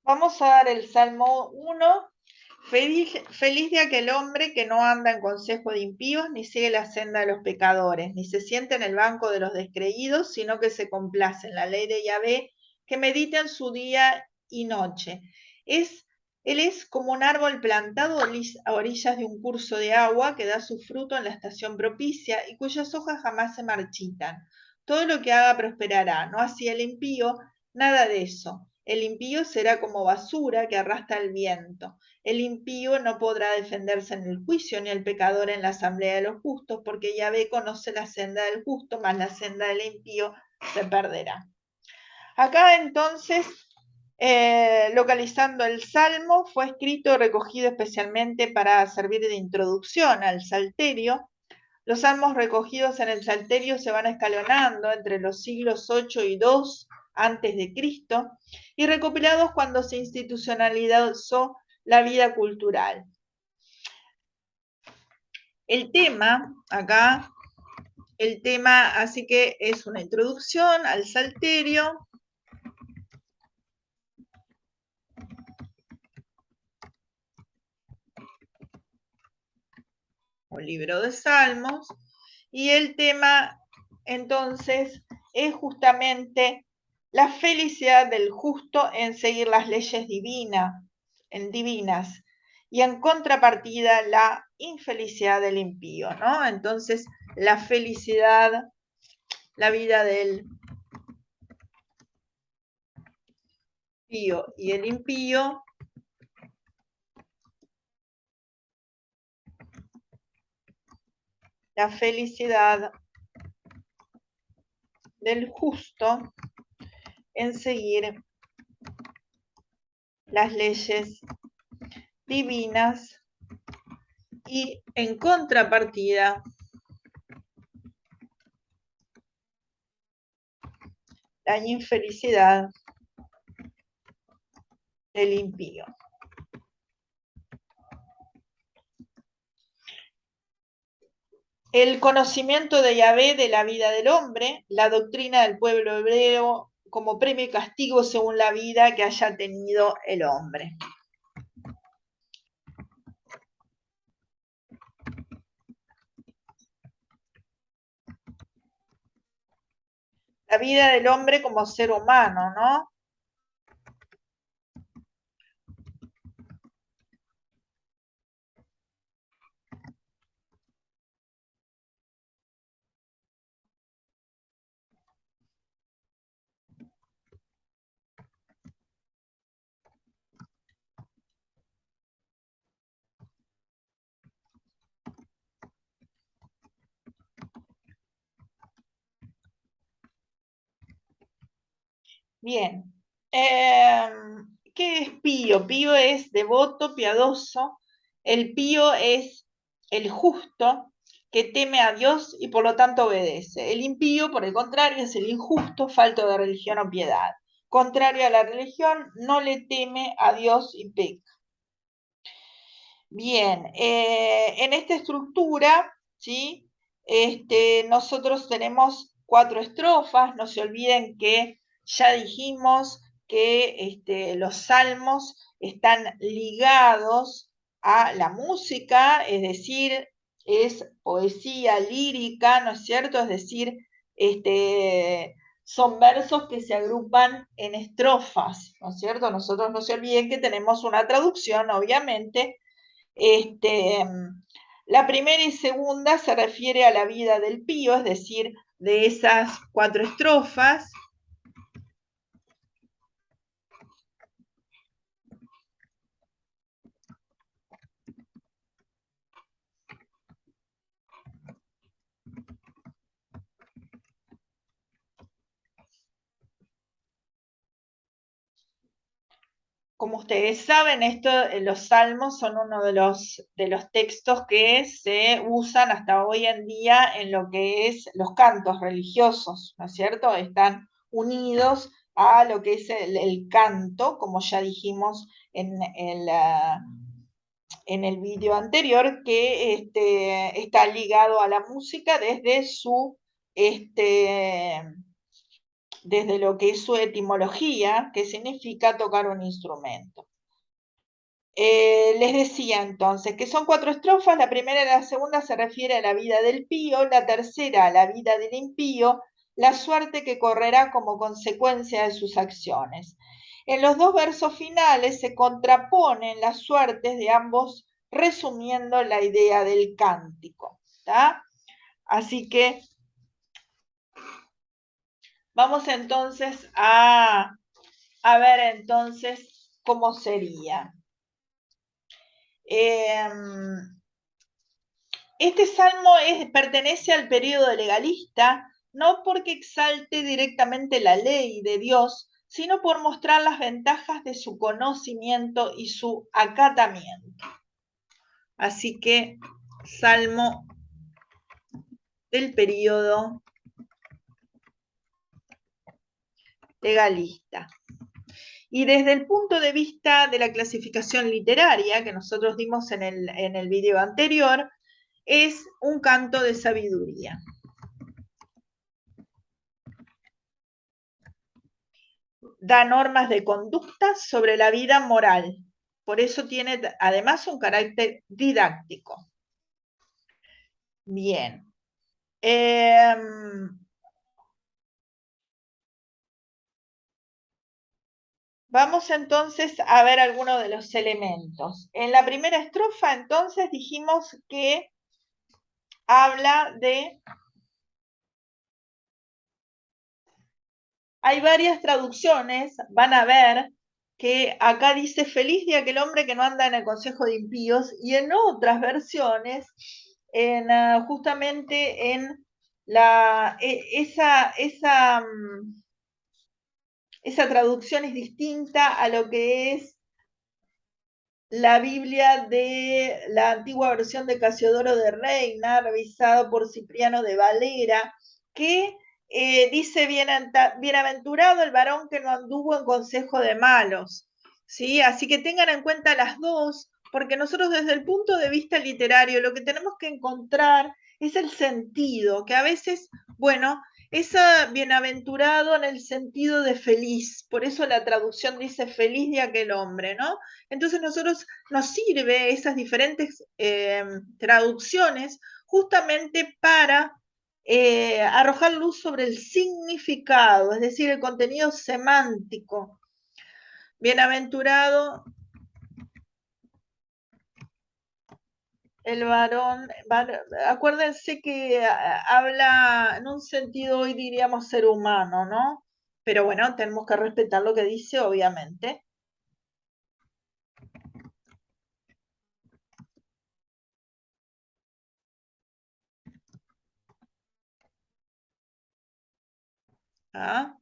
Vamos a dar el Salmo 1. Feliz de aquel hombre que no anda en consejo de impíos, ni sigue la senda de los pecadores, ni se sienta en el banco de los descreídos, sino que se complace en la ley de Yahvé, que medita en su día y noche. Él es como un árbol plantado a orillas de un curso de agua que da su fruto en la estación propicia y cuyas hojas jamás se marchitan. Todo lo que haga prosperará, no así el impío, nada de eso. El impío será como basura que arrastra el viento. El impío no podrá defenderse en el juicio, ni el pecador en la asamblea de los justos, porque Yahvé conoce la senda del justo, mas la senda del impío se perderá. Acá entonces, localizando el Salmo, fue escrito y recogido especialmente para servir de introducción al Salterio. Los salmos recogidos en el Salterio se van escalonando entre los siglos 8 y 2 antes de Cristo y recopilados cuando se institucionalizó la vida cultural. El tema, acá, así que es una introducción al Salterio, o libro de Salmos, y el tema entonces es justamente la felicidad del justo en seguir las leyes divinas, y en contrapartida la infelicidad del impío, ¿no? Entonces la felicidad, la vida del pío y el impío, la felicidad del justo en seguir las leyes divinas y en contrapartida la infelicidad del impío. El conocimiento de Yahvé de la vida del hombre, la doctrina del pueblo hebreo como premio y castigo según la vida que haya tenido el hombre. La vida del hombre como ser humano, ¿no? Bien. ¿Qué es pío? Pío es devoto, piadoso. El pío es el justo que teme a Dios y por lo tanto obedece. El impío, por el contrario, es el injusto, falto de religión o piedad. Contrario a la religión, no le teme a Dios y peca. Bien, en esta estructura, ¿sí? Nosotros tenemos 4 estrofas, no se olviden que ya dijimos que los salmos están ligados a la música, es decir, es poesía lírica, ¿no es cierto? Es decir, son versos que se agrupan en estrofas, ¿no es cierto? Nosotros no se olviden que tenemos una traducción, obviamente. La primera y segunda se refiere a la vida del pío, es decir, de esas 4 estrofas. Como ustedes saben, los salmos son uno de los textos que se usan hasta hoy en día en lo que es los cantos religiosos, ¿no es cierto? Están unidos a lo que es el canto, como ya dijimos en el vídeo anterior, que está ligado a la música desde lo que es su etimología, que significa tocar un instrumento. Les decía entonces que son 4 estrofas, la primera y la segunda se refiere a la vida del pío, la tercera a la vida del impío, la suerte que correrá como consecuencia de sus acciones. En los 2 versos finales se contraponen las suertes de ambos, resumiendo la idea del cántico. ¿Tá? Así que vamos entonces a ver entonces cómo sería. Este salmo pertenece al periodo legalista, no porque exalte directamente la ley de Dios, sino por mostrar las ventajas de su conocimiento y su acatamiento. Así que, salmo del periodo legalista. Y desde el punto de vista de la clasificación literaria que nosotros dimos en el video anterior, es un canto de sabiduría. Da normas de conducta sobre la vida moral. Por eso tiene además un carácter didáctico. Bien. Vamos entonces a ver algunos de los elementos. En la primera estrofa, entonces, dijimos que habla de... Hay varias traducciones, van a ver que acá dice feliz de aquel hombre que no anda en el consejo de impíos, y en otras versiones, justamente en esa traducción es distinta a lo que es la Biblia de la antigua versión de Casiodoro de Reina, revisado por Cipriano de Valera, que dice bienaventurado el varón que no anduvo en consejo de malos. ¿Sí? Así que tengan en cuenta las dos, porque nosotros desde el punto de vista literario lo que tenemos que encontrar es el sentido, que a veces, bueno, es bienaventurado en el sentido de feliz, por eso la traducción dice feliz de aquel hombre, ¿no? Entonces nosotros nos sirve esas diferentes traducciones justamente para arrojar luz sobre el significado, es decir, el contenido semántico. Bienaventurado el varón, acuérdense que habla en un sentido, hoy diríamos ser humano, ¿no? Pero bueno, tenemos que respetar lo que dice, obviamente. ¿Ah?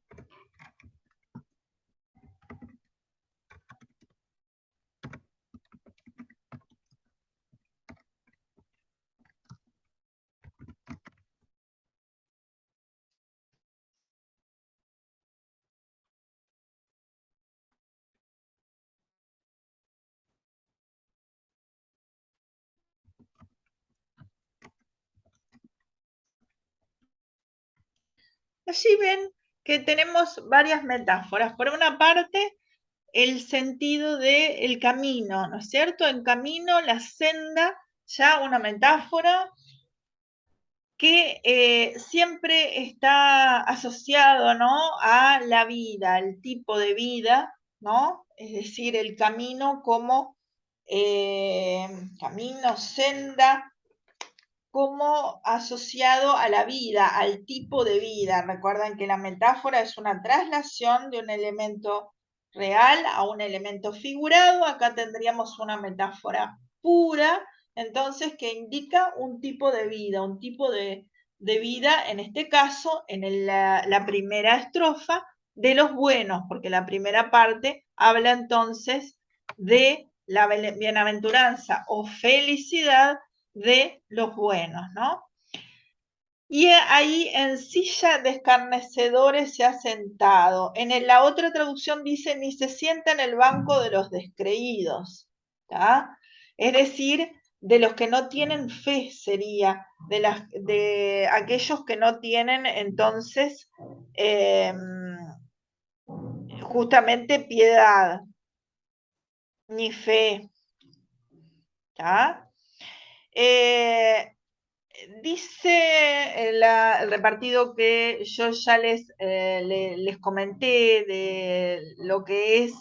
Allí ven que tenemos varias metáforas. Por una parte, el sentido del camino, ¿no es cierto? El camino, la senda, ya una metáfora que siempre está asociado, ¿no? A la vida, al tipo de vida, ¿no? Es decir, el camino como camino, senda, como asociado a la vida, al tipo de vida. Recuerden que la metáfora es una traslación de un elemento real a un elemento figurado. Acá tendríamos una metáfora pura, entonces, que indica un tipo de vida, un tipo de vida, en este caso, en la primera estrofa, de los buenos, porque la primera parte habla entonces de la bienaventuranza o felicidad de los buenos, ¿no? Y ahí en silla de escarnecedores se ha sentado. La otra traducción dice, ni se sienta en el banco de los descreídos. ¿Tá? Es decir, de los que no tienen fe sería, de aquellos que no tienen entonces justamente piedad, ni fe. ¿Tá? Dice el repartido que yo ya les comenté de lo que es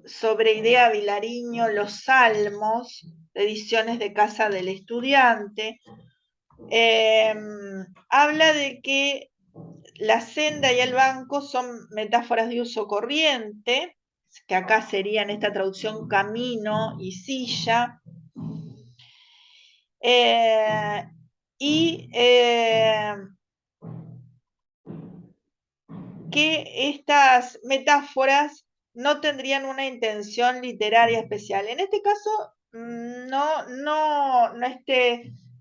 sobre Idea Vilariño, los Salmos, ediciones de Casa del Estudiante. Habla de que la senda y el banco son metáforas de uso corriente, que acá sería en esta traducción camino y silla. Que estas metáforas no tendrían una intención literaria especial. En este caso,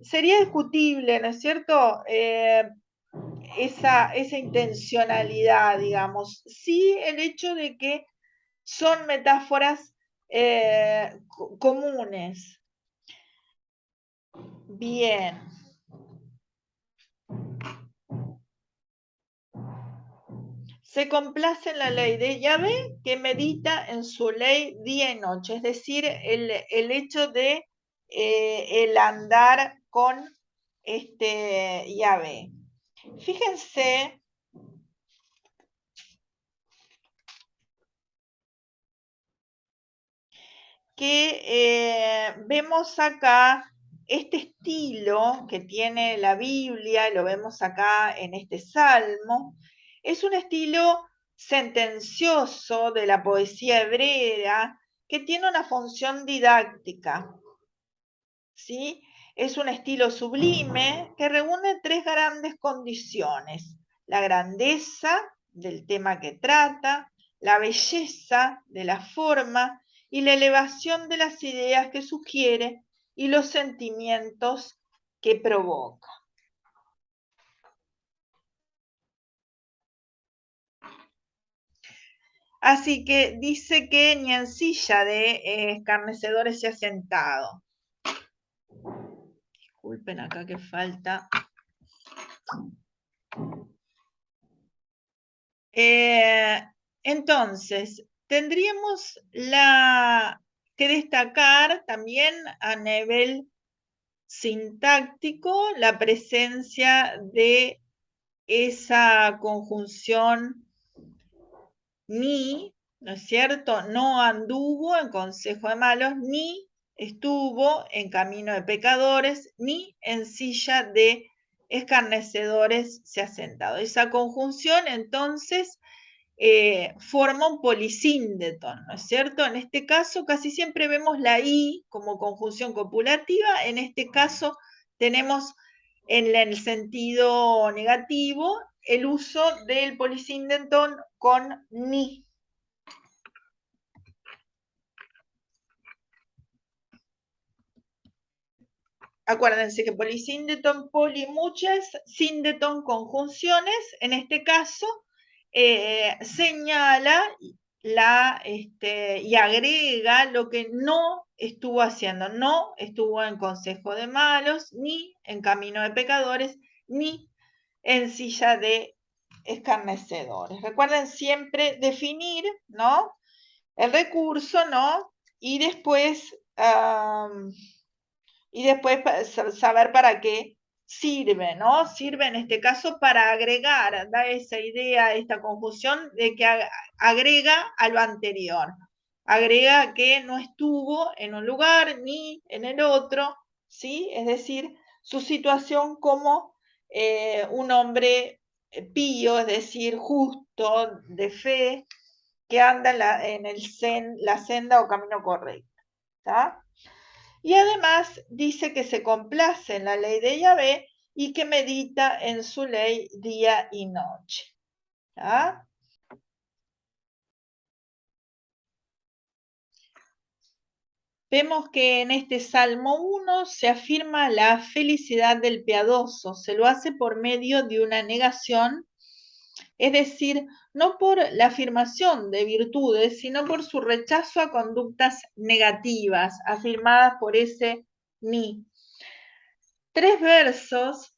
sería discutible, ¿no es cierto? Esa intencionalidad, digamos. Sí, el hecho de que son metáforas comunes. Bien. Se complace en la ley de Yahvé que medita en su ley día y noche, es decir, el hecho de el andar con Yahvé. Fíjense que vemos acá este estilo que tiene la Biblia, lo vemos acá en este salmo, es un estilo sentencioso de la poesía hebrea que tiene una función didáctica, ¿sí? Es un estilo sublime que reúne tres grandes condiciones: la grandeza del tema que trata, la belleza de la forma y la elevación de las ideas que sugiere y los sentimientos que provoca. Así que dice que ni en silla de escarnecedores se ha sentado. Disculpen acá que falta. Entonces, tendríamos que destacar también a nivel sintáctico la presencia de esa conjunción ni, ¿no es cierto? No anduvo en consejo de malos, ni estuvo en camino de pecadores, ni en silla de escarnecedores se ha sentado. Esa conjunción, entonces, forma un polisíndeton, ¿no es cierto? En este caso casi siempre vemos la I como conjunción copulativa, en este caso tenemos en el sentido negativo el uso del polisíndeton con ni. Acuérdense que polisíndeton, poli muchas, síndeton conjunciones, en este caso señala y agrega lo que no estuvo haciendo. No estuvo en consejo de malos, ni en camino de pecadores, ni en silla de escarnecedores. Recuerden siempre definir, ¿no? El recurso, ¿no? Y después saber para qué sirve, ¿no? Sirve en este caso para agregar, da esa idea, esta confusión de que agrega a lo anterior. Agrega que no estuvo en un lugar ni en el otro, ¿sí? Es decir, su situación como un hombre pío, es decir, justo, de fe, que anda en la senda o camino correcto, ¿está? Y además dice que se complace en la ley de Yahvé y que medita en su ley día y noche. ¿Ah? Vemos que en este Salmo 1 se afirma la felicidad del piadoso, se lo hace por medio de una negación, es decir, no por la afirmación de virtudes, sino por su rechazo a conductas negativas, afirmadas por ese ni. 3 versos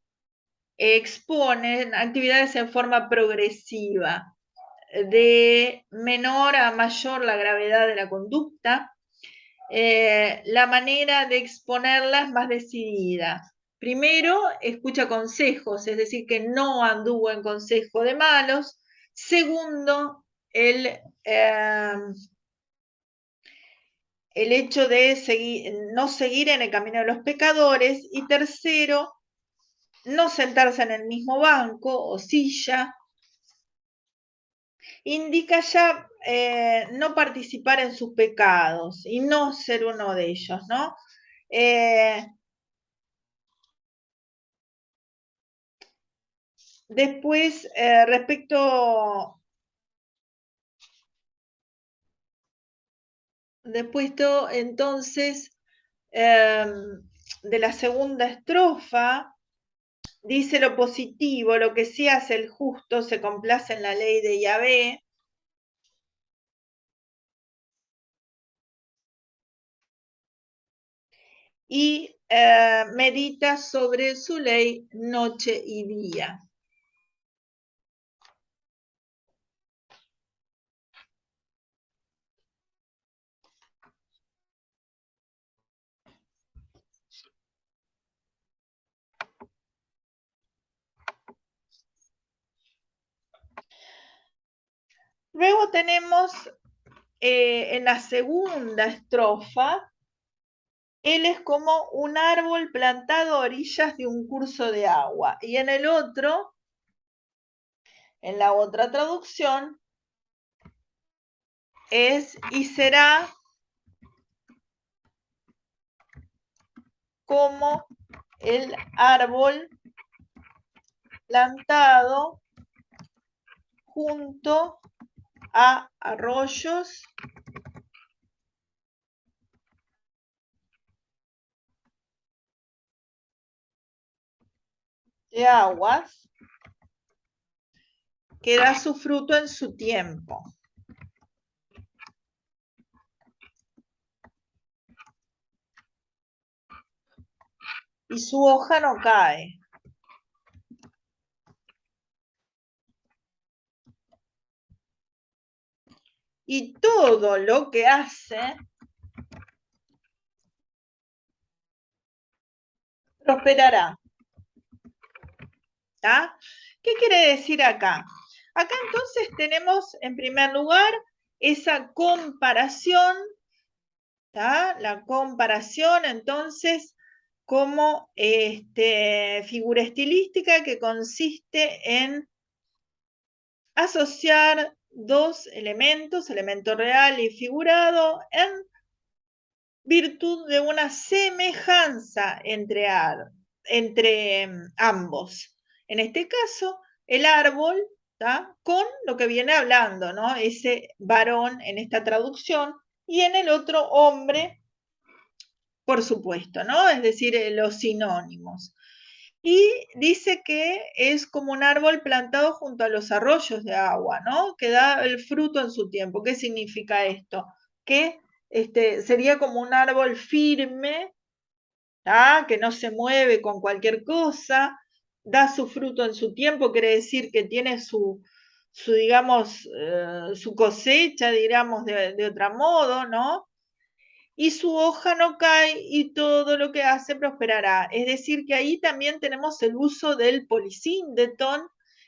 exponen actividades en forma progresiva. de menor a mayor la gravedad de la conducta. La manera de exponerla es más decidida. Primero, escucha consejos, es decir, que no anduvo en consejo de malos. Segundo, el hecho de no seguir en el camino de los pecadores. Y tercero, no sentarse en el mismo banco o silla. Indica ya no participar en sus pecados y no ser uno de ellos, ¿no? Después, respecto, entonces, de la segunda estrofa, dice lo positivo: lo que sí hace el justo se complace en la ley de Yahvé. Y medita sobre su ley noche y día. Luego tenemos en la segunda estrofa, él es como un árbol plantado a orillas de un curso de agua. Y en el otro, en la otra traducción, es y será como el árbol plantado junto a arroyos de aguas, que da su fruto en su tiempo. Y su hoja no cae. Y todo lo que hace prosperará. ¿Tá? ¿Qué quiere decir acá? Acá entonces tenemos en primer lugar esa comparación, ¿tá? La comparación entonces como figura estilística que consiste en asociar dos elementos, elemento real y figurado, en virtud de una semejanza entre ambos. En este caso, el árbol, ¿tá? Con lo que viene hablando, ¿no? Ese varón en esta traducción, y en el otro hombre, por supuesto, ¿no? Es decir, los sinónimos. Y dice que es como un árbol plantado junto a los arroyos de agua, ¿no? Que da el fruto en su tiempo. ¿Qué significa esto? Que sería como un árbol firme, ¿tá? Que no se mueve con cualquier cosa, da su fruto en su tiempo, quiere decir que tiene digamos, su cosecha, digamos, de otro modo, ¿no? Y su hoja no cae y todo lo que hace prosperará. Es decir, que ahí también tenemos el uso del polisíndeton,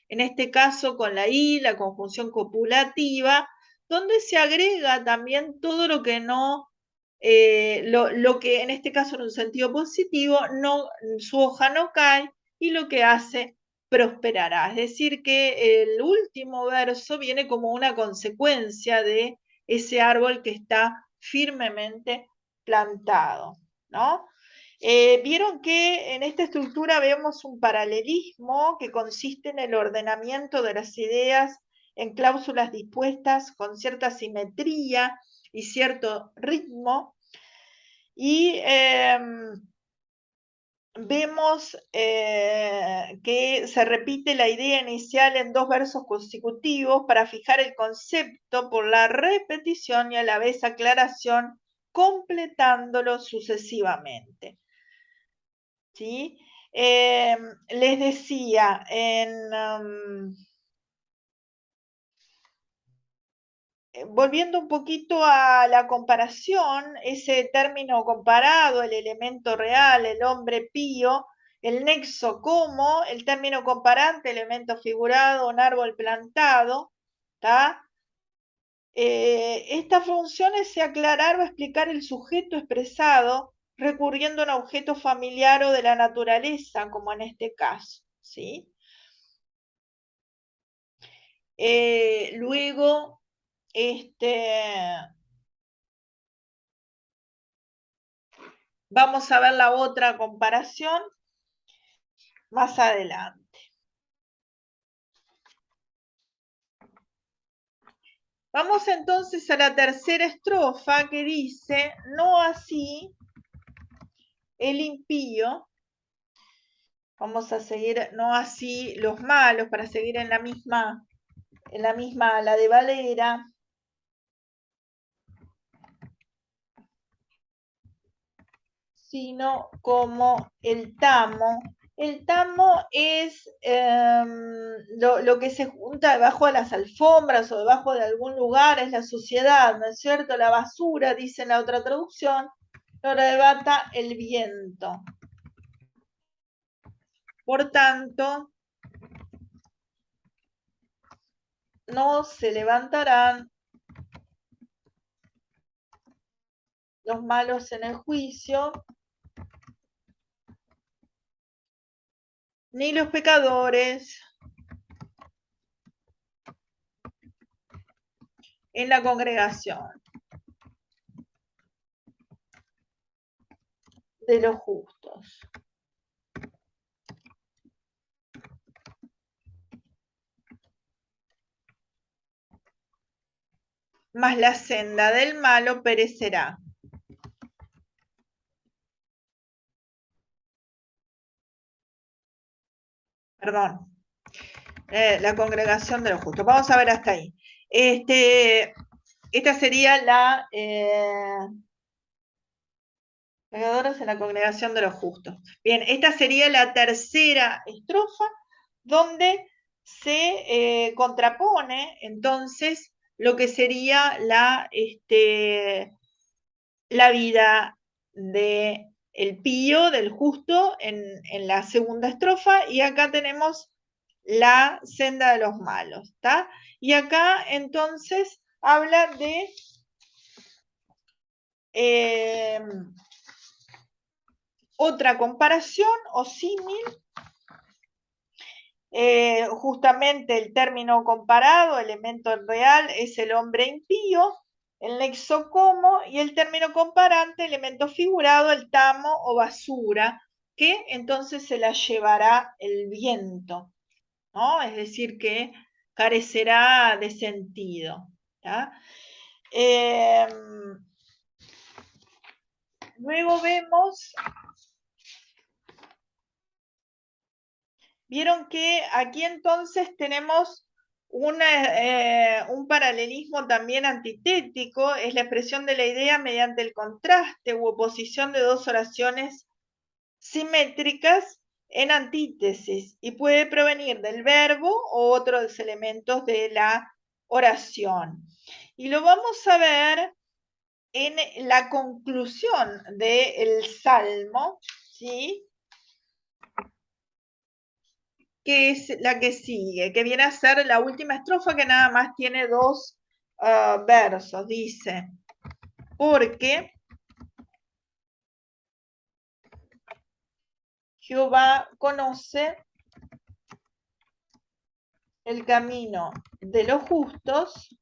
en este caso con la I, la conjunción copulativa, donde se agrega también todo lo que no, lo que en este caso en un sentido positivo, no, su hoja no cae y lo que hace prosperará. Es decir, que el último verso viene como una consecuencia de ese árbol que está firmemente plantado, ¿no? Vieron que en esta estructura vemos un paralelismo que consiste en el ordenamiento de las ideas en cláusulas dispuestas con cierta simetría y cierto ritmo, y vemos que se repite la idea inicial en dos versos consecutivos para fijar el concepto por la repetición y a la vez aclaración, completándolo sucesivamente. ¿Sí? Les decía, volviendo un poquito a la comparación, ese término comparado, el elemento real, el hombre pío, el nexo como, el término comparante, elemento figurado, un árbol plantado, ¿está? Esta función es aclarar o explicar el sujeto expresado recurriendo a un objeto familiar o de la naturaleza, como en este caso, ¿sí? Luego, vamos a ver la otra comparación más adelante. Vamos entonces a la tercera estrofa que dice, no así el impío. Vamos a seguir, no así los malos, para seguir en la misma, la de Valera. Sino como el tamo. El tamo es lo que se junta debajo de las alfombras o debajo de algún lugar, es la suciedad, ¿no es cierto? La basura, dice en la otra traducción, lo arrebata el viento. Por tanto, no se levantarán los malos en el juicio, ni los pecadores en la congregación de los justos. Mas la senda del malo perecerá. Perdón, la congregación de los justos. Vamos a ver hasta ahí. Esta sería la pecadores en la congregación de los justos. Bien, esta sería la tercera estrofa donde se contrapone entonces lo que sería la vida de el pío, del justo, en la segunda estrofa, y acá tenemos la senda de los malos, ¿está? Y acá entonces habla de otra comparación o símil, justamente el término comparado, elemento real, es el hombre impío, el nexo como, y el término comparante, elemento figurado, el tamo o basura, que entonces se la llevará el viento, ¿no? Es decir, que carecerá de sentido. ¿Ya? Luego vemos, vieron que aquí entonces tenemos un paralelismo también antitético, es la expresión de la idea mediante el contraste u oposición de dos oraciones simétricas en antítesis y puede provenir del verbo o otros elementos de la oración. Y lo vamos a ver en la conclusión del Salmo, ¿sí? Que es la que sigue, que viene a ser la última estrofa que nada más tiene dos versos. Dice, porque Jehová conoce el camino de los justos,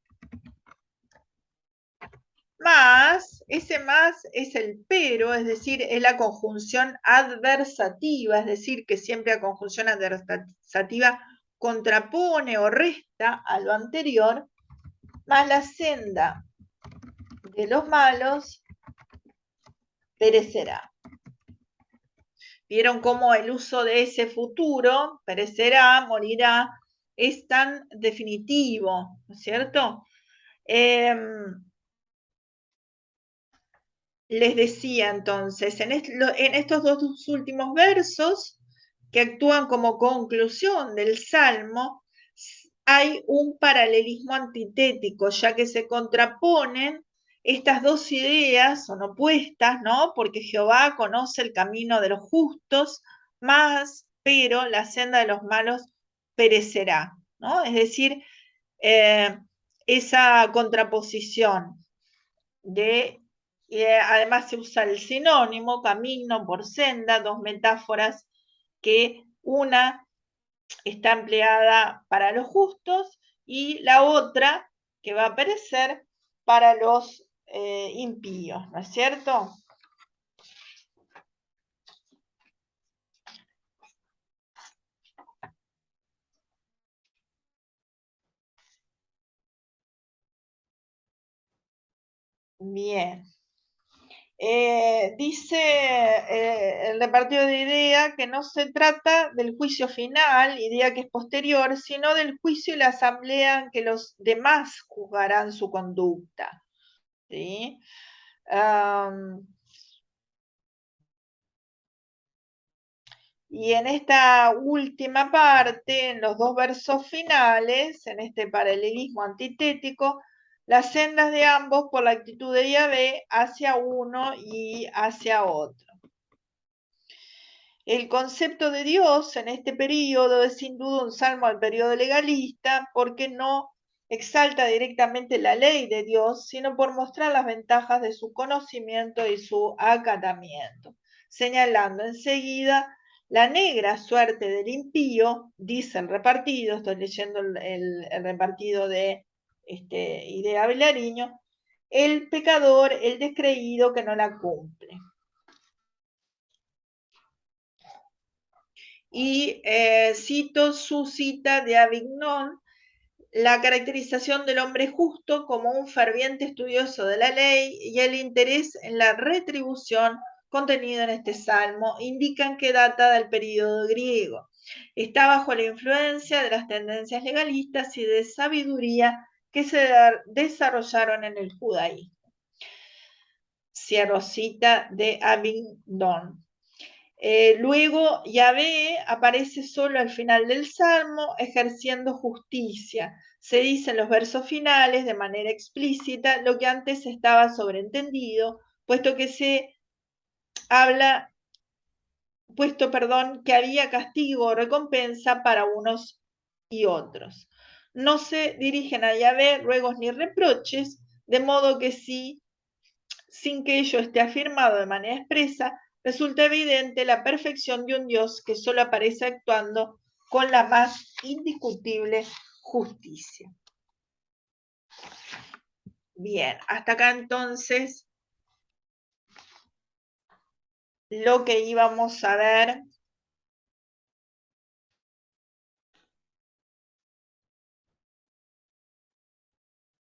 más, ese más es el pero, es decir, es la conjunción adversativa, es decir, que siempre la conjunción adversativa contrapone o resta a lo anterior, más la senda de los malos perecerá. Vieron cómo el uso de ese futuro, perecerá, morirá, es tan definitivo, ¿no es cierto? Les decía entonces, en estos dos últimos versos, que actúan como conclusión del Salmo, hay un paralelismo antitético, ya que se contraponen estas dos ideas, son opuestas, ¿no? Porque Jehová conoce el camino de los justos, pero la senda de los malos perecerá, ¿no? Es decir, esa contraposición además se usa el sinónimo, camino por senda, dos metáforas que una está empleada para los justos y la otra que va a aparecer para los impíos, ¿no es cierto? Bien. Dice el repartido de idea que no se trata del juicio final, idea que es posterior, sino del juicio y la asamblea en que los demás juzgarán su conducta. ¿Sí? Y en esta última parte, en los dos versos finales, en este paralelismo antitético, las sendas de ambos por la actitud de Yahvé hacia uno y hacia otro. El concepto de Dios en este periodo es sin duda un salmo al periodo legalista porque no exalta directamente la ley de Dios, sino por mostrar las ventajas de su conocimiento y su acatamiento, señalando enseguida la negra suerte del impío, dice el repartido, estoy leyendo el repartido de Idea Vilariño, el pecador, el descreído que no la cumple. Y cito su cita de Avignon, la caracterización del hombre justo como un ferviente estudioso de la ley y el interés en la retribución contenido en este salmo indican que data del período griego. Está bajo la influencia de las tendencias legalistas y de sabiduría que se desarrollaron en el judaísmo. Cierro cita de Avignon. Luego Yahvé aparece solo al final del Salmo ejerciendo justicia. Se dice en los versos finales de manera explícita lo que antes estaba sobreentendido, puesto que que había castigo o recompensa para unos y otros. No se dirigen a Yahvé ruegos ni reproches, de modo que sin que ello esté afirmado de manera expresa, resulta evidente la perfección de un Dios que solo aparece actuando con la más indiscutible justicia. Bien, hasta acá entonces lo que íbamos a ver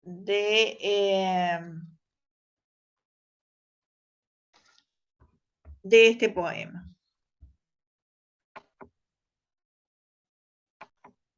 de este poema.